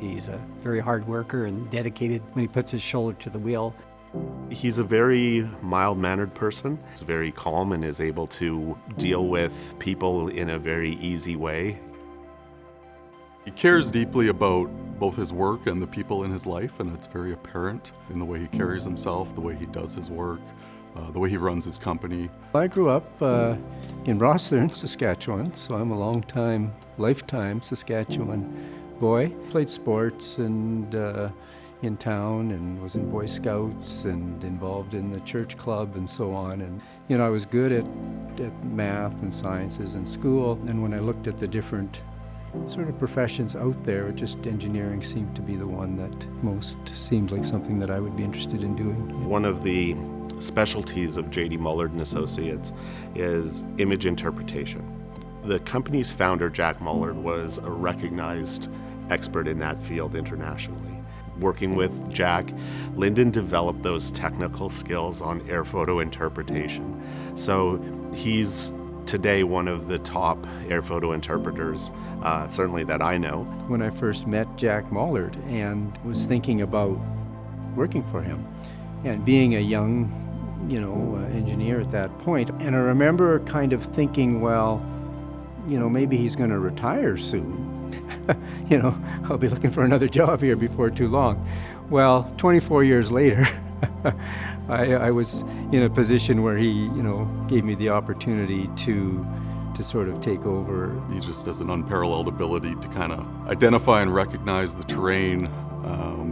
He's a very hard worker and dedicated when he puts his shoulder to the wheel. He's a very mild-mannered person. He's very calm and is able to deal with people in a very easy way. He cares deeply about both his work and the people in his life, and it's very apparent in the way he carries himself, the way he does his work, the way he runs his company. I grew up in Rosthern, Saskatchewan, so I'm a lifetime Saskatchewan boy. Played sports and in town and was in Boy Scouts and involved in the church club and so on. And I was good at math and sciences in school, and when I looked at the different sort of professions out there, just engineering seemed to be the one that most seemed like something that I would be interested in doing. One of the specialties of J.D. Mollard and Associates is image interpretation. The company's founder, Jack Mollard, was a recognized expert in that field internationally. Working with Jack, Lynden developed those technical skills on air photo interpretation. So he's today one of the top air photo interpreters, certainly that I know. When I first met Jack Mollard and was thinking about working for him and being a young, engineer at that point, and I remember kind of thinking, well, maybe he's going to retire soon. I'll be looking for another job here before too long. Well, 24 years later, I was in a position where he, gave me the opportunity to sort of take over. He just has an unparalleled ability to kind of identify and recognize the terrain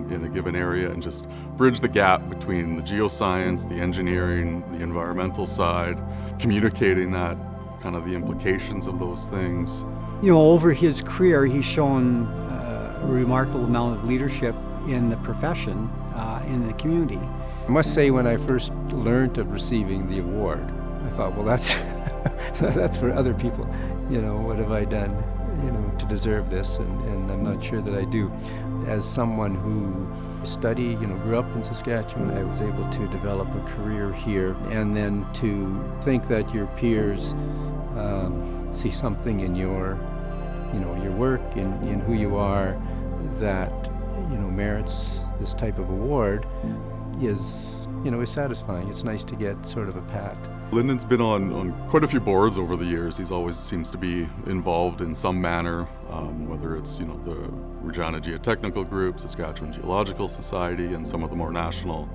in a given area and just bridge the gap between the geoscience, the engineering, the environmental side, communicating that, kind of the implications of those things. Over his career, he's shown a remarkable amount of leadership in the profession, in the community. I must say, when I first learned of receiving the award, I thought, well, that's that's for other people. What have I done, to deserve this? And I'm not sure that I do. As someone who studied, grew up in Saskatchewan, I was able to develop a career here, and then to think that your peers see something in your work, in who you are, that merits this type of award is satisfying. It's nice to get sort of a pat. Lynden's been on quite a few boards over the years. He's always seems to be involved in some manner, whether it's the Regina Geotechnical Group, Saskatchewan Geological Society, and some of the more national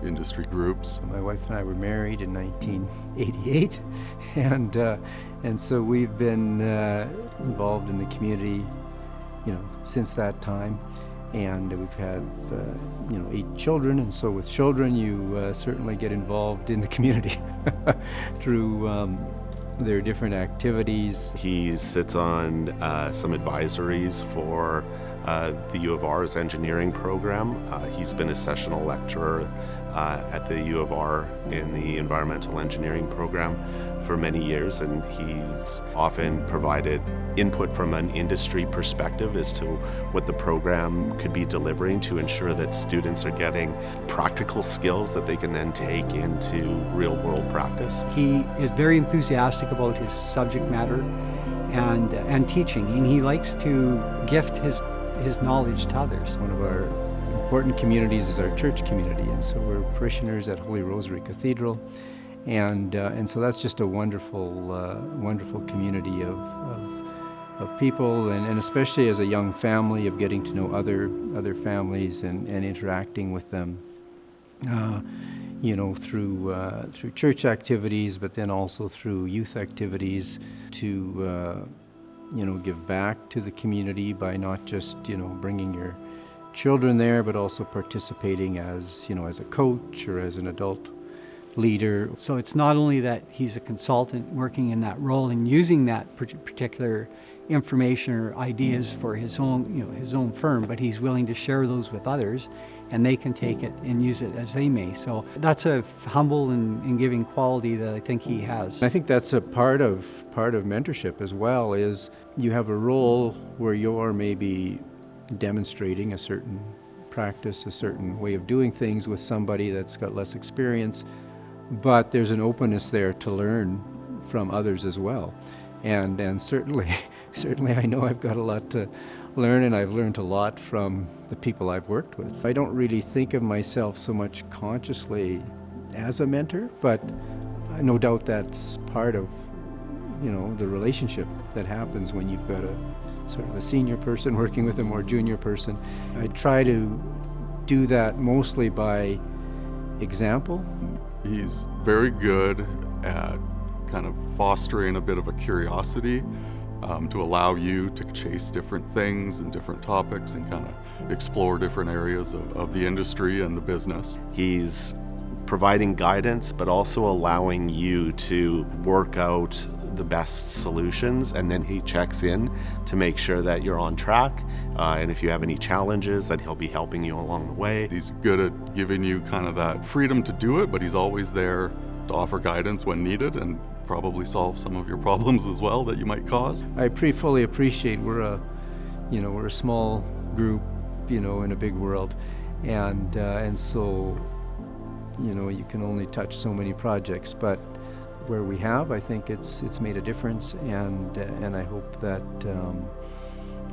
industry groups. My wife and I were married in 1988, and so we've been involved in the community, since that time. And we've had, 8 children, and so with children, you certainly get involved in the community through their different activities. He sits on some advisories for the U of R's engineering program. He's been a sessional lecturer at the U of R in the environmental engineering program for many years, and he's often provided input from an industry perspective as to what the program could be delivering to ensure that students are getting practical skills that they can then take into real-world practice. He is very enthusiastic about his subject matter and teaching, and he likes to gift his knowledge to others. One of our important communities is our church community, and so we're parishioners at Holy Rosary Cathedral, and so that's just a wonderful community of people, and especially as a young family, of getting to know other families and interacting with them, through church activities, but then also through youth activities to give back to the community by not just bringing your children there, but also participating as a coach or as an adult leader. So it's not only that he's a consultant working in that role and using that particular information or ideas for his own firm, but he's willing to share those with others, and they can take it and use it as they may. So that's a humble and giving quality that I think he has. I think that's a part of mentorship as well, is you have a role where you're maybe demonstrating a certain practice, a certain way of doing things with somebody that's got less experience, but there's an openness there to learn from others as well. And certainly I know I've got a lot learn, and I've learned a lot from the people I've worked with. I don't really think of myself so much consciously as a mentor, but no doubt that's part of, the relationship that happens when you've got a sort of a senior person working with a more junior person. I try to do that mostly by example. He's very good at kind of fostering a bit of a curiosity to allow you to chase different things and different topics and kind of explore different areas of the industry and the business. He's providing guidance, but also allowing you to work out the best solutions, and then he checks in to make sure that you're on track, and if you have any challenges, that he'll be helping you along the way. He's good at giving you kind of that freedom to do it, but he's always there to offer guidance when needed and probably solve some of your problems as well that you might cause. I fully appreciate we're a small group, in a big world, and so you can only touch so many projects, but where we have, I think it's made a difference, and I hope that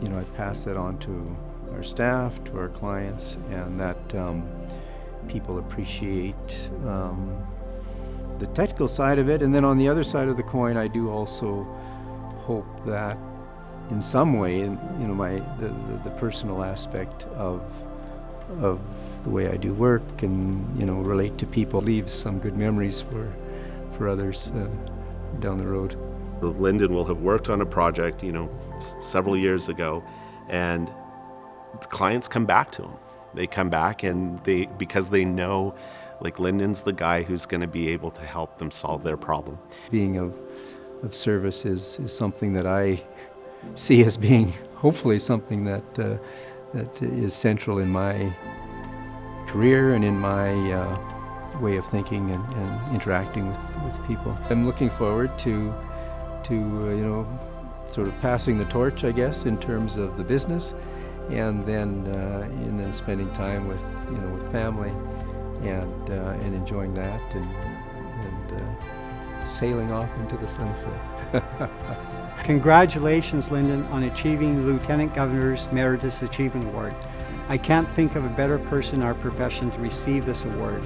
I pass that on to our staff, to our clients, and that people appreciate the technical side of it. And then on the other side of the coin, I do also hope that in some way, the personal aspect of the way I do work and relate to people leaves some good memories for others down the road. Lynden will have worked on a project, several years ago, and the clients come back to him. They come back and because they know, like, Lynden's the guy who's going to be able to help them solve their problem. Being of service is something that I see as being hopefully something that is central in my career and in my way of thinking and interacting with people. I'm looking forward to sort of passing the torch, I guess, in terms of the business, and then spending time with family and enjoying that and sailing off into the sunset. Congratulations, Lynden, on achieving the Lieutenant Governor's Meritorious Achievement Award. I can't think of a better person in our profession to receive this award.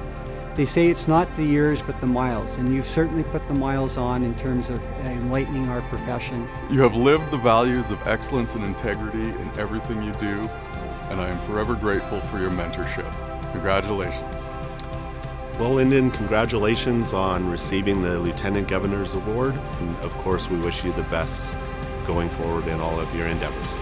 They say it's not the years but the miles, and you've certainly put the miles on in terms of enlightening our profession. You have lived the values of excellence and integrity in everything you do, and I am forever grateful for your mentorship. Congratulations. Well, Lynden, congratulations on receiving the Lieutenant Governor's Award, and of course we wish you the best going forward in all of your endeavors.